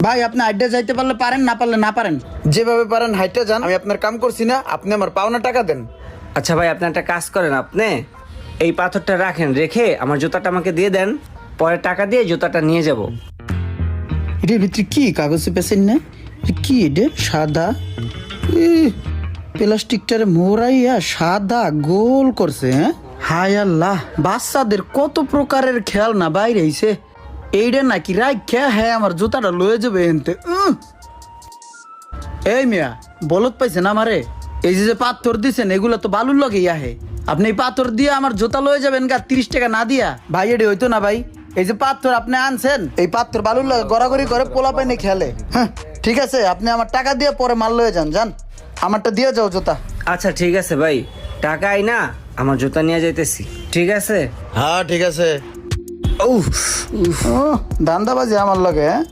ভাই আপনি আড্ডা যাইতে পারলে পারেন, না পারলে না পারেন। যেভাবে পারেন হাইটে যান। আমি আপনার কাম করছি না, আপনি আমার পাওনা টাকা দেন। আচ্ছা ভাই, আপনি একটা কাজ করেন, আপনি এই পাথরটা রাখেন, রেখে আমার জুতাটা আমাকে দিয়ে দেন, পরে টাকা দিয়ে জুতাটা নিয়ে যাব। এটার ভিতরে কি কাগজ পেছেন না? কি এটা সাদা প্লাস্টিকটারে মোড়াইয়া সাদা গোল করছে। হ্যাঁ, হায় আল্লাহ, বাচ্চাদের কত প্রকারের খেলনা বাইরে আইছে। এইটা নাকি রাখা, হ্যাঁ আমার জুতাটা লয়ে যাবে এনতে। এই মিয়া বলত পাইছেন আমারে? এই যে পাথর দিছেন এগুলা তো বালুর লগে আহে। আপনি এই পাথর দিয়ে আমার জুতা লয়ে যাবেন গা 30 টাকা না দিয়া? ভাই এটি হইতো না ভাই। এই যে পাথর আপনি আনছেন, এই পাথর বালুর লগে গড়াগড়ি করে পোলা পাইনি খেলে। হ্যাঁ ঠিক আছে, আপনি আমার টাকা দিয়ে পরে মাল লয়ে যান। যান, আমারটা দিয়ে যাও জুতা। আচ্ছা ঠিক আছে ভাই, টাকাই না আমার জুতা নিয়ে যাইতেছি, ঠিক আছে? হ্যাঁ ঠিক আছে। ও দান্দাবাজি আমার লগে, হ্যাঁ।